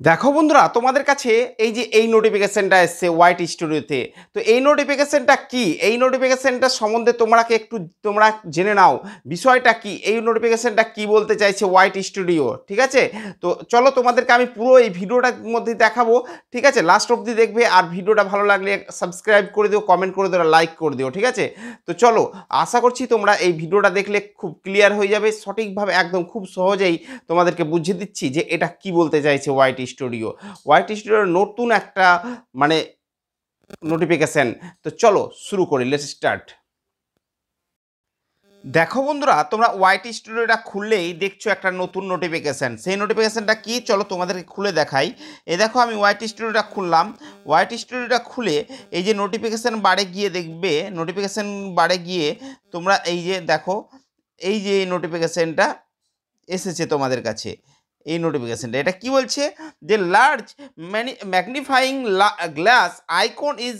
দেখো বন্ধুরা, তোমাদের কাছে এই যে এই নোটিফিকেশনটা এসছে হোয়াইট স্টুডিওতে। তো এই নোটিফিকেশনটা কি, এই নোটিফিকেশনটা সম্বন্ধে তোমরা জেনে নাও বিষয়টা কি, এই নোটিফিকেশনটা কি বলতে চাইছে হোয়াইট স্টুডিও। ঠিক আছে, তো চলো তোমাদেরকে আমি পুরো এই ভিডিওটার মধ্যে দেখাবো। ঠিক আছে, লাস্ট অবধি দেখবে, আর ভিডিওটা ভালো লাগলে সাবস্ক্রাইব করে দিও, কমেন্ট করে দিও, লাইক করে দিও। ঠিক আছে, তো চলো, আশা করছি তোমরা এই ভিডিওটা দেখলে খুব ক্লিয়ার হয়ে যাবে, সঠিকভাবে একদম খুব সহজেই তোমাদেরকে বুঝিয়ে দিচ্ছি যে এটা কি বলতে চাইছে হোয়াইট স্টুডিও। হোয়াইট স্টুডিওর নতুন একটা মানে নোটিফিকেশন। তো চলো শুরু করি, লেটস স্টার্ট। দেখো বন্ধুরা, তোমরা হোয়াইট স্টুডিওটা খুললেই দেখছো একটা নতুন নোটিফিকেশান। সেই নোটিফিকেশানটা কি চলো তোমাদেরকে খুলে দেখাই। এই দেখো, আমি হোয়াইট স্টুডিওটা খুললাম। হোয়াইট স্টুডিওটা খুলে এই যে নোটিফিকেশান বারে গিয়ে দেখবে, নোটিফিকেশান বারে গিয়ে তোমরা এই যে দেখো, এই যে এই নোটিফিকেশানটা এসেছে তোমাদের কাছে। এই নোটিফিকেশানটা এটা কি বলছে যে large magnifying glass icon is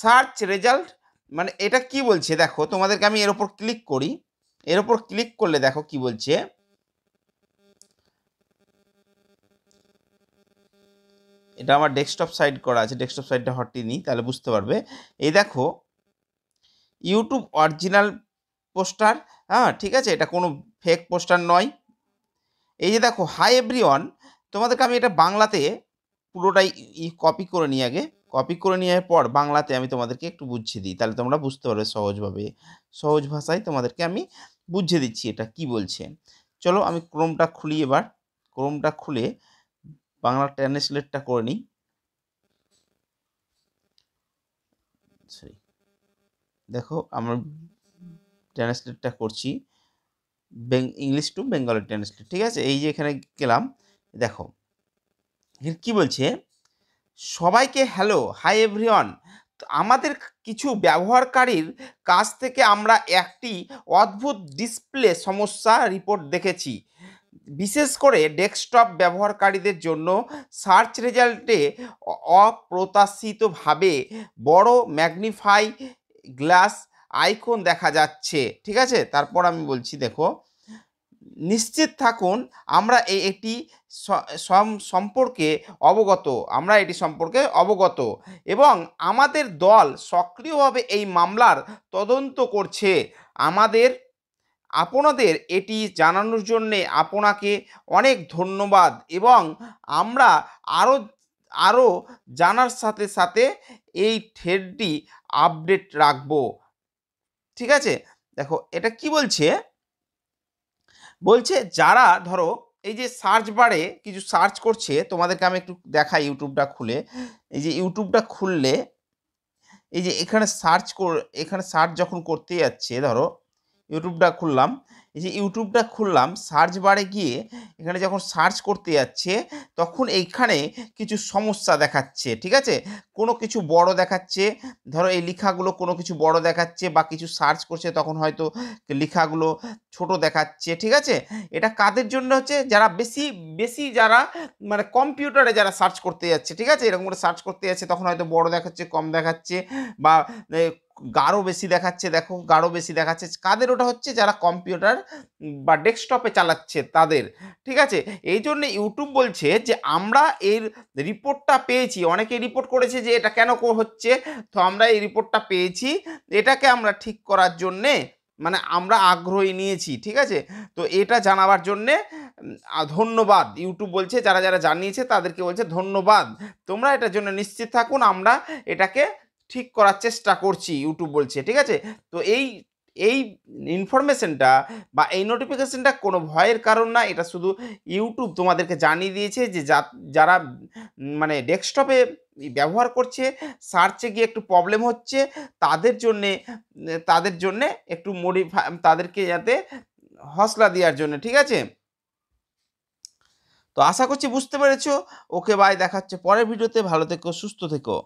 search result. মানে এটা কি বলছে দেখো, তোমাদেরকে আমি এর ওপর ক্লিক করি। এর ওপর ক্লিক করলে দেখো কি বলছে। এটা আমার ডেস্কটপ সাইড করা আছে, ডেস্কটপ সাইডটা হটিনি, তাহলে বুঝতে পারবে। এই দেখো, ইউটিউব অরিজিনাল পোস্টার। হ্যাঁ ঠিক আছে, এটা কোনো ফেক পোস্টার নয়। এই যে দেখো, হাই এভরিওয়ান, তোমাদেরকে আমি এটা বাংলাতে পুরোটাই কপি করে নিই। আগে কপি করে নেওয়ার পর বাংলাতে আমি তোমাদেরকে একটু বুঝিয়ে দিই, তাহলে তোমরা বুঝতে পারবে সহজভাবে। সহজ ভাষায় তোমাদেরকে আমি বুঝিয়ে দিচ্ছি এটা কি বলছে। চলো আমি ক্রোমটা খুলি। এবার ক্রোমটা খুলে বাংলা ট্রান্সলেটটা করে নিই। সরি, দেখো আমার ট্রান্সলেটটা করছি, ইংলিশ টু বেঙ্গলি ট্রান্সলেট। ঠিক আছে, এই যে এখানে গেলাম, দেখো কি বলছে। সবাইকে হ্যালো, হাই এভরিওয়ান। আমাদের কিছু ব্যবহারকারীর কাছ থেকে আমরা একটি অদ্ভুত ডিসপ্লে সমস্যা রিপোর্ট দেখেছি। বিশেষ করে ডেস্কটপ ব্যবহারকারীদের জন্য সার্চ রেজাল্টে অপ্রত্যাশিতভাবে বড় ম্যাগনিফাই গ্লাস আইকন দেখা যাচ্ছে। ঠিক আছে, তারপর আমি বলছি, দেখো, নিশ্চিত থাকুন আমরা এটি সম্পর্কে অবগত, আমরা এটি সম্পর্কে অবগত এবং আমাদের দল সক্রিয়ভাবে এই মামলার তদন্ত করছে। আপনাদের এটি জানানোর জন্যে আপনাকে অনেক ধন্যবাদ এবং আমরা আরও আরও জানার সাথে সাথে এই থ্রেডটি আপডেট রাখব। ঠিক আছে, দেখো এটা কি বলছে। বলছে যারা ধরো এই যে সার্চ বারে কিছু সার্চ করছে, তোমাদেরকে আমি একটু দেখাই ইউটিউবটা খুলে। এই যে ইউটিউবটা খুললে এই যে এখানে সার্চ যখন করতে যাচ্ছে, ধরো ইউটিউবটা খুললাম। এই যে ইউটিউবটা খুললাম, সার্চ বারে গিয়ে এখানে যখন সার্চ করতে যাচ্ছে তখন এইখানে কিছু সমস্যা দেখাচ্ছে। ঠিক আছে, কোনো কিছু বড় দেখাচ্ছে, ধরো এই লেখাগুলো কোনো কিছু বড় দেখাচ্ছে, বা কিছু সার্চ করছে তখন হয়তো লেখাগুলো ছোট দেখাচ্ছে। ঠিক আছে, এটা কাদের জন্য হচ্ছে, যারা বেশি বেশি যারা মানে কম্পিউটারে যারা সার্চ করতে যাচ্ছে। ঠিক আছে, এরকম করে সার্চ করতে যাচ্ছে তখন হয়তো বড় দেখাচ্ছে, কম দেখাচ্ছে, বা গাঢ় বেশি দেখাচ্ছে। দেখো গাঢ় বেশি দেখাচ্ছে কাদের, ওটা হচ্ছে যারা কম্পিউটার বা ডেস্কটপে চালাচ্ছে তাদের। ঠিক আছে, এই জন্য ইউটিউব বলছে যে আমরা এর রিপোর্টটা পেয়েছি, অনেকে রিপোর্ট করেছে যে এটা কেন হচ্ছে, তো আমরা এই রিপোর্টটা পেয়েছি, এটাকে আমরা ঠিক করার জন্যে মানে আমরা আগ্রহী নিয়েছি। ঠিক আছে, তো এটা জানাবার জন্যে ধন্যবাদ। ইউটিউব বলছে যারা যারা জানিয়েছে তাদেরকে বলছে ধন্যবাদ, তোমরা এটার জন্য নিশ্চিত থাকুন আমরা এটাকে ঠিক করার চেষ্টা করছি, ইউটিউব বলছে। ঠিক আছে, তো এই এই ইনফরমেশনটা বা এই নোটিফিকেশনটা কোনো ভয়ের কারণ না, এটা শুধু ইউটিউব তোমাদেরকে জানিয়ে দিয়েছে যে যারা মানে ডেস্কটপে ব্যবহার করছে, সার্চে গিয়ে একটু প্রবলেম হচ্ছে, তাদের জন্যে একটু তাদেরকে যাতে হসলা দেওয়ার জন্য। ঠিক আছে, তো আশা করছি বুঝতে পেরেছো। ওকে বাই, দেখা হচ্ছে পরের ভিডিওতে, ভালো থেকো, সুস্থ থেকো।